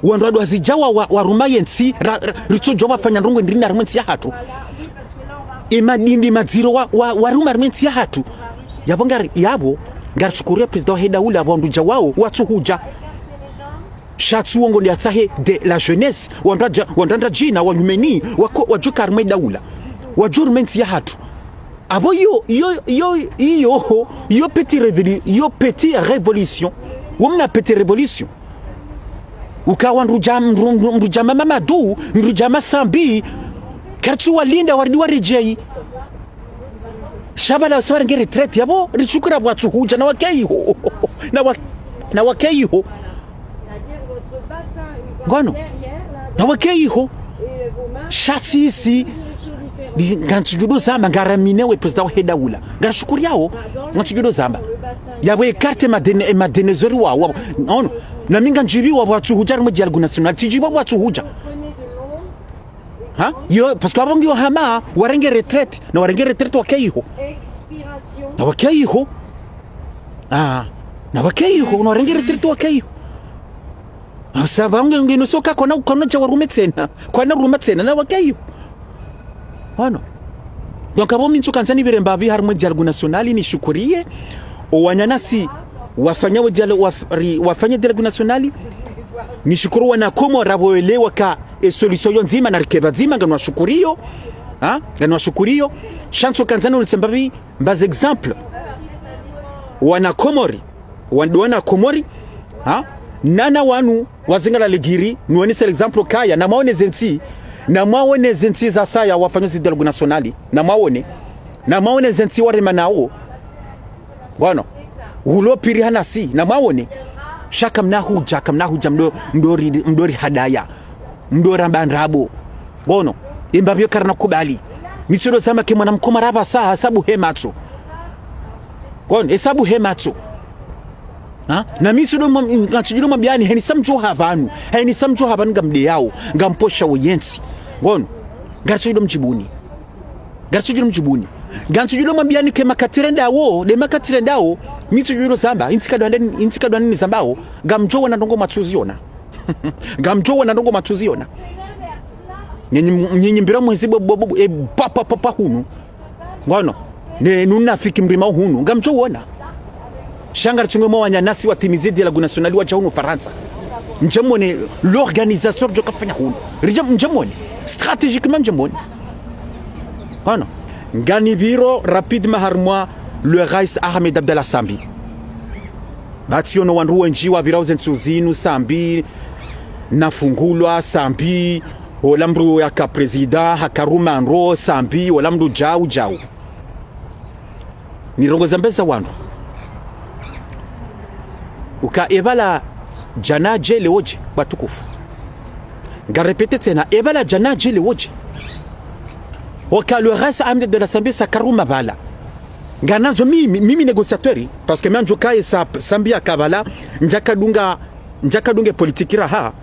wandu wadu hazijawa wa rumayensi ritojo wafanya ndongo ndina rumensi ya hatu imadindi maziro wa rumensi ya hatu yabongari yabo ngarchukuria president heda ula wandu jawao watu huja shatu wongo ndi atsahe de la jeunesse wandanda jina wa nyumeni wajuka armeda ula wajuru mensi ya hatu abo yo petit révolution wamna petit révolution ukawa ndujama Mamadu ndujama Sambi kartu walinda wardi warijei shabala sawara ngere retraite yabo rishukura bwatu huja na wakeiho ngono na wakeiho shasisi nganchujudo zamba ngaramine we president heda ula ngashukuri yao nganchujudo zamba yawe carte madenezori wao ono na minga njibi wa watu huja mu dialogue national tijiba watu huja ha yo parce que abongi hama warenge retraite na warenge retraite wakeiho na wakeiho na wakeiho na warenge retraite wakeiho sabange ngino soka kona cha warume tena kwana rume tena na wakeiho ano donc abo mintu kanzani biremba bi harmo dialogue national ni shukurie owanyanasi wafanya dialogue national ni shukuru wana komo raboelewa ka solution nzima na rikeba nzima ngano shukurio ngano shukurio chanso kanzani ulisembabi bas exemple wana komori nana wanu wazingala legiri nuoni sel exemple kaya na maone zenti za saya wafanya dialogue national na maone zenti warema nao bwana ulo piri hanasi na maone shaka mnahuja mdori hadaya mdora bandrabo bono imbabyo karna kubali michiro zama ke mwana mkoma raba saa hesabu hemacho bono hesabu hemacho na michiro ngachijiro mabiani heni samjo habanu ngamde yao ngamposha uyensi bono ngachijiro mjibuni ganchujilo mabiani ke makatirendao michujilo zamba intikadwa nini zambao gamjowa na ndongo machuziona nyinyi mbira mwezibo bobo papa hunu ngono ne nunafiki mrima hunu gamjoona shangara chungemo wanyanasi watimize dialogue national wa jauno Faransa njemone l'organisation de kafanya hunu njemone stratégiquement njemone ngono ngani viro rapidement harmoi le rais Ahmed Abdallah Sambi bationo wanruwe njiwa virauze nsuzinu Sambi nafungulwa Sambi olamru ya ka president hakaruma nro Sambi olamru jau nirongo zambeza wandu uka ebala jana jele oje batukufu ngarepete tena ebala jana jele oje oka le rais Ahmed Abdallah Sambi sakaruma bala nganazo mimi négociateur parce que manjo kai Sambi akabala njakadunge politique raha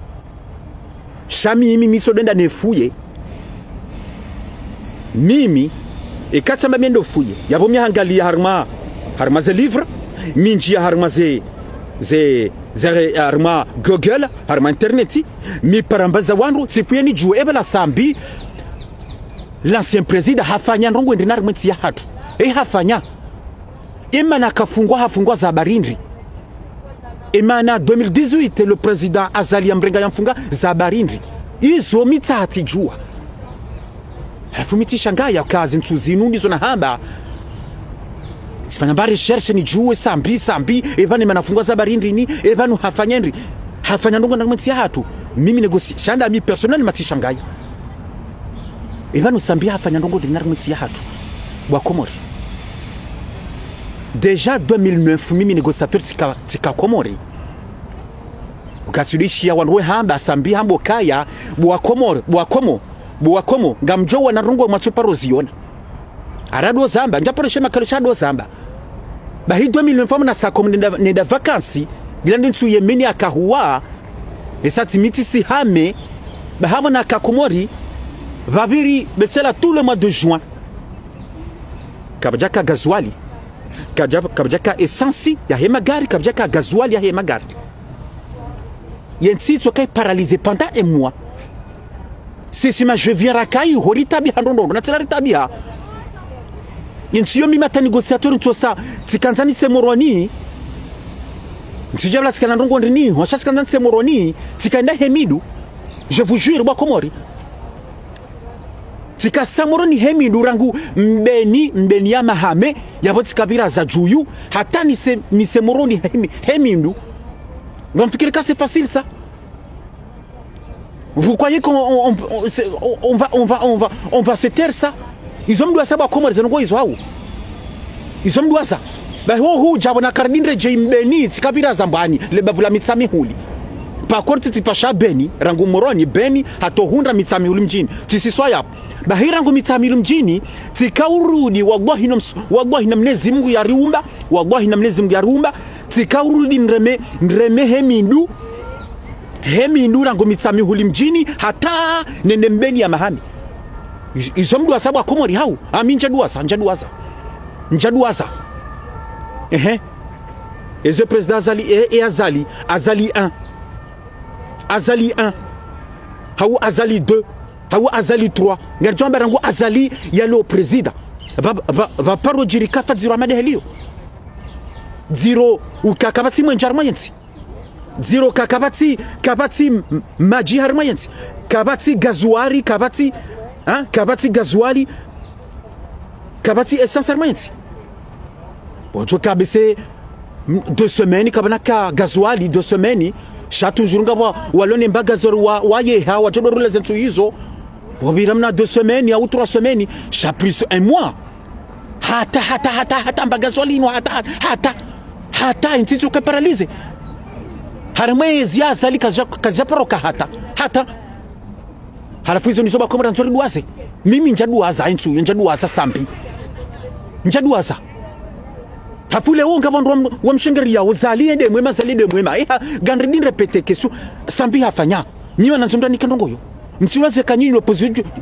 shami mimi sodenda nefuye mimi ekatsamba mendo fuye yabo mihangalia harma ze livre minji harma ze harma Google harma internet mi parambaza wandu sifuye ni juu ebela Sambi l'ancien président hafanya ndongo ndinari mwiti ya hatu hafanya imana hafungwa za barindri imana 2018 le président Azali Mrenga yamfunga za barindri izo mitati jua hafumiti shangaya kazi ntuzinu ndizo na hamba sifanya bari recherche ni juu Sambi ebani manafungwa za barindri ni ebanu hafanya ndongo na mwiti ya hatu mimi negosi shanda mi personnel mati shangaya ebanu Sambi hafanya ndongo ndinari mwiti ya hatu bwa Komori déjà 2009 mimi négociateur tika Komori ukatulishia wanwe hamba Sambi hambo kaya bwa Komo ngamjowa na rungo machupa roziona arado zamba njaporeshe makalishado zamba bahi 2009 na sako nenda vacances dilandi ntu yemeni akahuwa esati miti si hame bahama na kakomori babiri besela tout le mois de juin kabajaka gazuali kabajaka essence ya hemagari kabajaka gazuali ya hemagari yensi tsokai paralysé pendant un mois sisima je viens rakai horitabi handondo na tsara tabia yensi yo mimata négociateur ntsosa tsikanzani semoroni nsijabla sikana ndongo ndini washa sikanzani semoroni tsikanda hemidu je vous jure bwa Komori tika samoroni hemi durangu mbeni ya mahame yabo tikabira za juyu hata ni semoroni hemi ndu ngamfikiri ka c'est facile ça. Vous croyez qu'on va se taire ça? Ils ont doit savoir comment les ngo izo hao. Ils ont doit ça. Ba ho jabo na kardindre je mbeni tikabira zambani le bavula mitsami huli. Pa korti tipasha beni rangu moroni beni hato hundra mitsami huli mjini. Tisiswaya. Ba hirangu mitsami huli mjini tikaurudi wallahi na Mwenyezi Mungu ya riumba, wallahi na Mwenyezi Mungu ya riumba tikaurudi nreme hemi rangu mitsami huli mjini hata nene mbeni ya mahami. Isomdu asabu akomori hau ami njaduasa et ce président Azali 1 hau Azali 2 hau Azali 3 ngarjwa barangu Azali yalo président va paro jiri kafa zero amade helio zero ukakabati mwenjarma yensi zero kakabati maji harma yensi kabati gazuari kabati gazuali kabati essentiellement bonjo kabese 2 semaines kabana gazuali 2 semaines chatu jurunga walone mbagazoro wa yeha wa jodorule zentu hizo bobiramna 2 semaines ou 3 semaines cha plus 1 mois hata mbagazoli no hata intitu ka paralyse harmezi ya zali kaja paroka hata halafu hizo nisoba komera nzori duaze mimi njaduaza inchu njaduaza sambi njaduaza hafule wonga bondo wa mshengeria uzali de mwema zali de mwema gandri répéter question sambi hafanya niwa nanzomda nikandongoyo msiwaze kanyi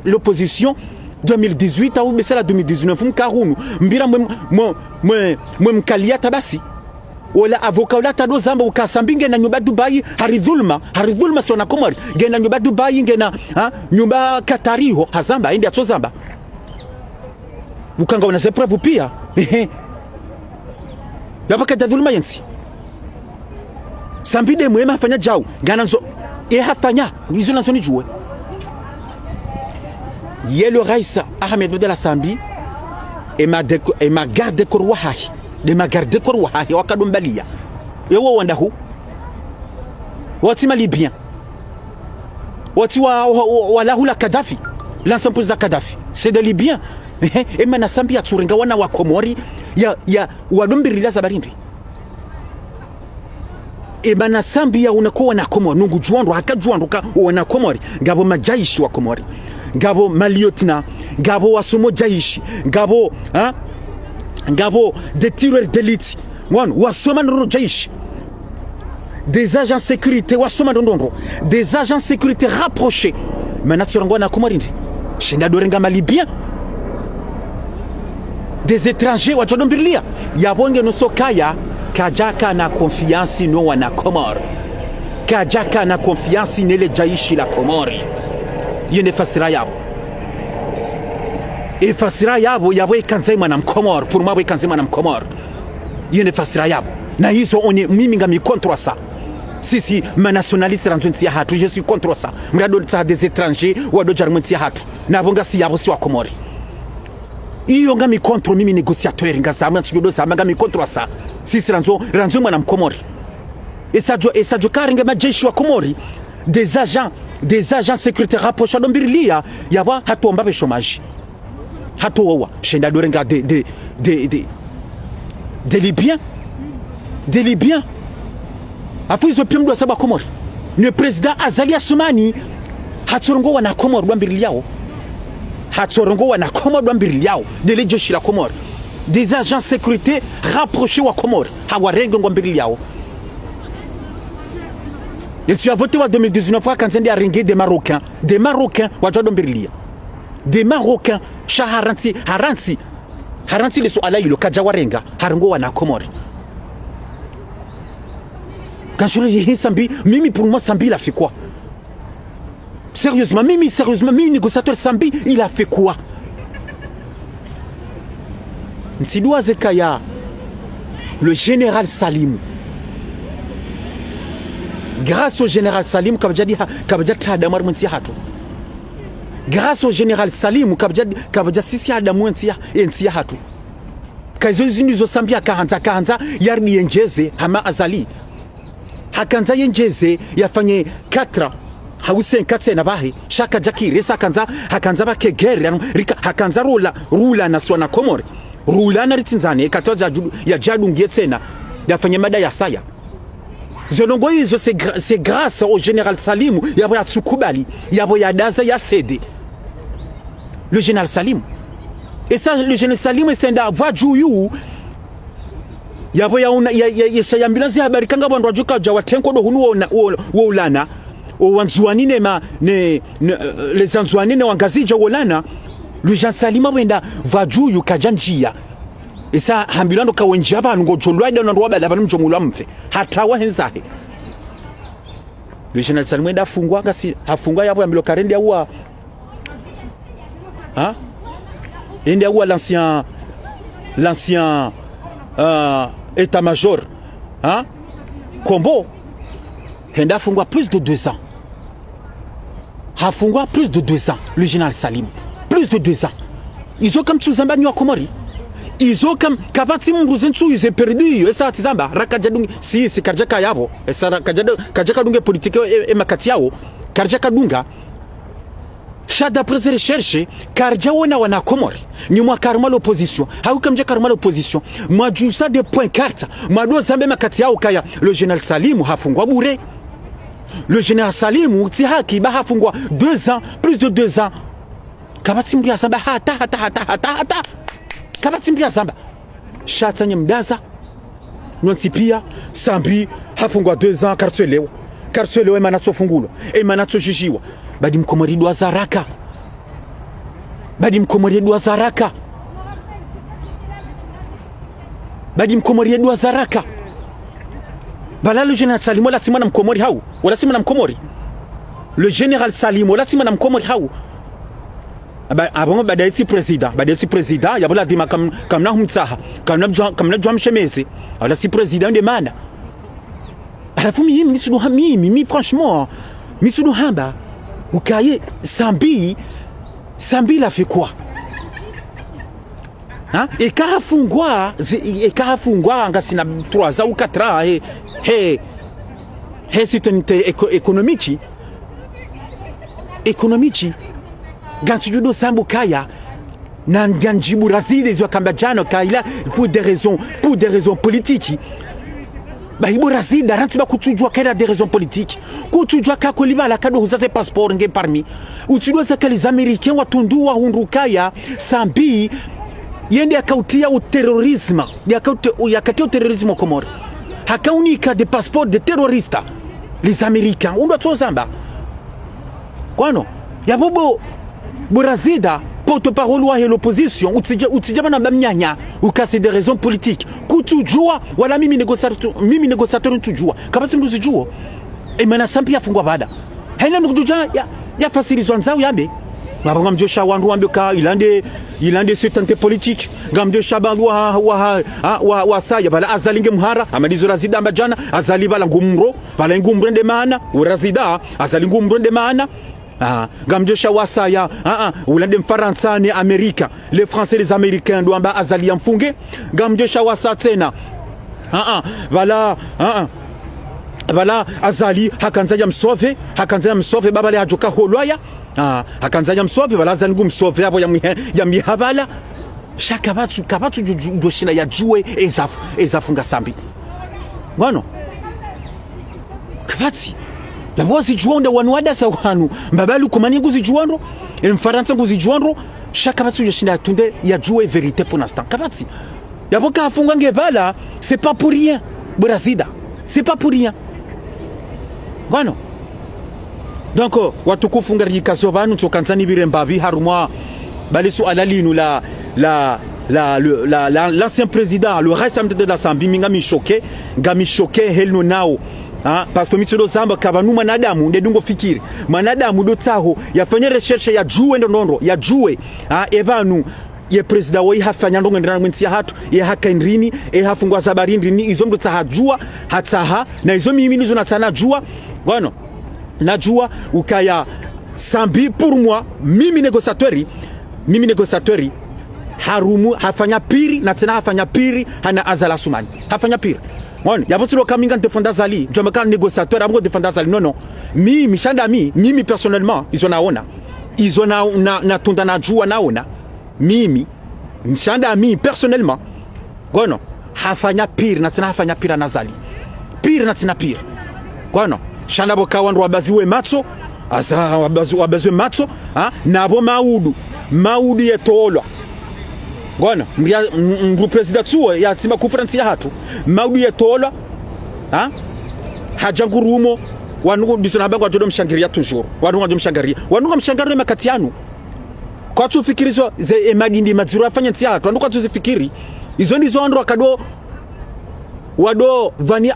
l'opposition 2018 au besela 2019 mkarunu mbira mwe mkaliata basi wala avoka wala tado zamba ukasambi ngena nyumba Dubai haridhulma sona komori ngena nyumba Dubai ngena nyumba Katariho hazamba indi atso zamba ukanga una preuve pia yabaka tadhulma yensi sambi de mwema fanya jao ngana nzo hafanya hizo nazo nijue yelo Rais Ahmed Abdallah Sambi et ma garde korwahi de ma garde korwahi wakadumbalia yewo wandahu wati malibien wati wala hula Kadhafi l'ancien président Kadhafi c'est des Libyens et mana Sambi atsurenga wana wa Komori ya wadumbirila zabarindi e mana Sambi ya unakuwa na Komori nungu juandu hakajuanduka wana Komori ngabo majaishi wa Komori ngabo maliotna ngabo wasumo jaishi ngabo des tireurs d'élite wasoma ndondo jaishi des agents sécurité wasoma ndondo des agents sécurité rapprochés mana tsurangwa na Komori shinda dorenga malibien des étrangers wachodombilia yabonge no sokaya kajaka na confiance no wana Komori kajaka na confiance nele jaishi la Komori yene fasira yabo yabo ikanzema na Mkomor pour moi ikanzema na Mkomor yene fasira yabo na hizo mimi ngami contre ça si ma nationaliste ranzonti ya hatu je suis contre ça mrado ça des étrangers wa do jarmenti ya hatu na bonga si yabo si wa Komori iyo ngami contre mimi négociateur ngazama tsigodo sama ngami contre ça si ranzo mwana Mkomori esajo karinga majeshi wa Komori des agents sécuritaires rapprochés d'Ombirilia yaba hatomba be chômage hatowa shenda dorenga des Libyens afuizo pia mdu asaba Komori le président Azali Assoumani hatsorongo wana Komori d'Ombirilia hatsorongo wana Komori d'Ombirilia de lejeshi la Komori des agents sécurité rapprochés wa Komori hawarengo ng'Ombirilia. Et tu as voté en 2019 quand il y a ringé des Marocains des Marocains shaharanti les so alailo kajawarenga harango wana Komori quand je dis Sambi mimi pour moi Sambi il a fait quoi sérieusement mimi négociateur Sambi il a fait quoi Nsidouaze Zekaya le général Salim grâce au général Salim kabajadi tada marmunti hatu grâce au général Salim kabaja sisi adamu ensia hatu kazo zinizo sambia kaanza yarni yenjeze hama azali hakanza yenjeze yafanye 4 hawise nkatse na bahe shaka jakire sakanza hakanza bakegere hakanza rula na swana Komore rula na ritsinzane katoja ya jadu ngetsena yafanye mada ya saya zonongo hizo c'est grâce au général Salim yabo ya tsukubali yabo ya daza ya cede le général Salim. Et ça, le général Salim c'est ndava juyu yabo ya ambulance ya habari kanga bandu wajuka jawa tenko do hunu wo ulana o wanzuanine les anzuanine wangazija wolana le général Salim wenda va juyu kajanjia. Et ça ambulance kawenji abantu ngo jolwa ndo ndo wabala abantu mjomulwa mfe hatawa henzahe le général Salim wenda afungwa kasi afungwa yabo ambilo karende ya hein? Il y a l'ancien état-major, hein? Combo, il a fungwa plus de 2 ans. A fungwa plus de 2 ans, le général Salim. Plus de 2 ans. Ils ont comme tout Zamba New Komori. Ils ont comme Kabati Mbuzenchu, ils ont perdu. Et ça, Tizamba, Rakadjadung, si c'est Karjaka Yabo, et ça, Karjaka politique et Makatiao, Karjaka Dunga. Shada prese recherche karja wana Komori ni mwa karma l'opposition haukamja karma l'opposition mwa jusa de point carte mwa do zambe makati yao kaya le général Salim hafungwa bure le général Salim ti haki ba hafungwa 2 ans plus de 2 ans kabati mbia zamba hata kabati mbia zamba shata nyemdaza nonsi pia sambi hafungwa 2 ans kartwelewa emanatso fungulo emanatso jishiwa badi mkomori dwa zaraka badi mkomori dwa zaraka bala le général Salim wala simana mkomori hau wala simana mkomori le général Salim wala simana mkomori hau abongo badaiti président yabola dima kamna humtsaha kamna jwa mshemeze wala si président de mana alafu mimi franchement misudu hamba ukaye Sambi la fait quoi? Hein? Et kahafungwa ngasina 3 ans ou 4 ans c'est une économique gantujudo sambu kaya nanganjibu razide zwa kambajano kaila pour des raisons politiques. Bahibo razida rantiba kutujua kaida des raisons politiques kutujua kakoliba la kado huzate passeport nge parmi utujua saka les américains watundua hundukaya Sambi yende akautia u terrorisme yakautia terrorisme Komori hakaunika de passeport de terrorista les américains undwa tozamba kwano yabobo Borazida porte-parole wa l'opposition utijaba na bamnyanya ukase des raisons politiques kutujua wala mimi négociateur tujua kabasi mduzijua emana Sambi afungwa bada haina mkujuja ya fasilizwa nzao yabe ngabanga mjosha wandu wambeka ilande certaines politique ngamjo shabandu wa saya bala azalinge muhara amadizo razida ambajana azali bala ngumro bala ngumro ndemana urazida azali ngumro ndemana gamjesha wasaya ulande mfaransa ni Amerika les français les américains doamba azali mfunge gamjesha wasa tena voilà azali hakanzaja msove baba le ajoka holwaya hakanzaja msove bala azali ngumsove hapo ya mihabala shaka kabatu doshina ya juwe ezafunga Sambi bwana kabati labozi juonde wanwada sawanu mbabalu komani nguzi juondo mfaransa nguzi juondo shaka batsu yoshinda tunde ya jouer vérité pour l'instant kabati yaboka afunga ngebala c'est pas pour rien Brazida c'est pas pour rien bwana donc watukufu ngarikazo banu tokanzani birembavi harumwa balisu alalinu l'ancien président le reste de la Sambi ngami choqué helno nao parce que mitudo zamba kabanu manadamu ndedungo fikiri manadamu dotaho yafanya recherche ya juwe ndondo ya juwe ebanu ye president wo ihafanya ndongo ndana mwenti ya hatu ye hakainrini hafungwa zabarindrini izo ndo tahajua hataha na izo mimi nizo natana jua bwana najua ukaya Sambi pour moi mimi negosatori harumu hafanya piri na tena hafanya piri hana Azali Assoumani hafanya piri. Ngoni yabo tsilo kaminga defenda Azali njoma kan negosateur abo defenda Azali non mimi shanda mimi personnellement izo na tunda na jua naona mimi shanda personnellement gono hafanya piri na tena hafanya piri na Azali piri na tena piri gono shanda boka wandu wabaziwe matso asa wabaziwe matso nabo maudu yetolwa gona mbu president tsuo ya tsima conference ya hatu maudu yetolwa hajangurumo wanu disona bango ajodo mshangiria toujours wanu mshangaria makati yanu kwa tufikirizo ze magindi mazuru afanya ntsi hatu kwa tuzifikiri izo ndizo ndo akado wado vani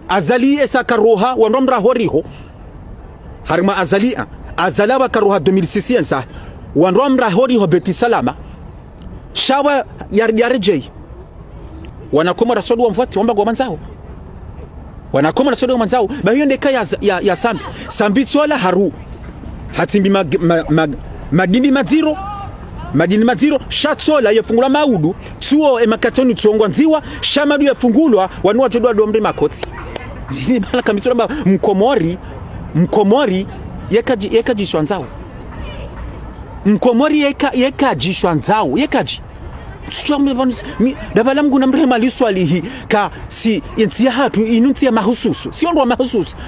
Azali esaka roha wanu mrahoriho harima Azali bakaroha 2006 ensa wanu mrahoriho beti salama shawa yarejei wanakoma rasodo wamfuati wamba kwa manzao wanakoma rasodo manzao ba hiyo ndeka ya sambi tsola haru hatimbi madini maziro shatsola yefungula maudu tuo emakatoni tuongwa nziwa shamadu yefungulwa wanua jodwa domri makoti ni bala kamisola ba mkomori yekajishwa nzao mkomori yekajishwa nzao dabala mguna mrema liswalihi ka si intia hatu inuntia mahususu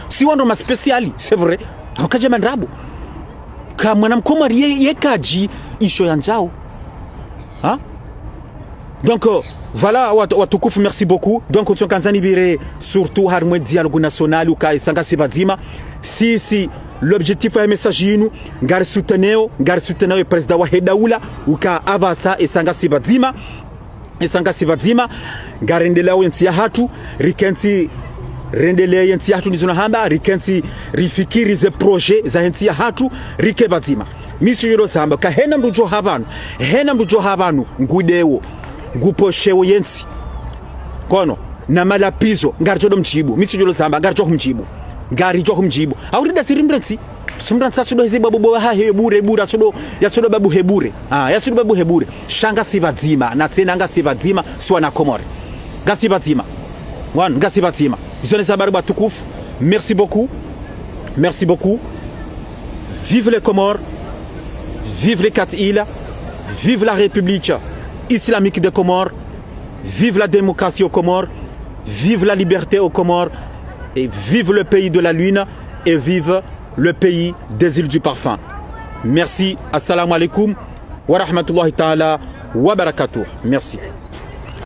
si wando maspeciali c'est vrai wakaja mandrabu ka mwana mkomori yekaji isho ya nzao donc voilà watukufu merci beaucoup donc on kanzani bire surtout harmwe dialogue national ou ka sanga sibazima si l'objectif est message yinu ngari souteneo president wa Hedaula uka avasa esanga sibazima ngarendelao yensi ya hatu rikensi rendele yensi ya hatu nizona hamba rikensi rifikiri ze projet za yensi ya hatu rike bazima misi yoro samba ka hena mrujo habanu ngudewo nguposhewo yensi kono na malapizo ngaricho mchibu misi yoro samba ngaricho kumchibu aurida sirimrensi sumransa sudo hizi babu ha hebure yasodo babu hebure yasodo babu hebure shanga sibazima na tena nga sibazima swana komore gasibazima gasibazima isone sabaru batukufu merci beaucoup vive les Comores, vive les 4 îles, vive la République islamique des Comores, vive la démocratie aux Comores, vive la liberté aux Comores, et vive le pays de la lune et vive le pays des îles du parfum. Merci, assalamu alaikum wa rahmatullahi ta'ala wa barakatuh. Merci.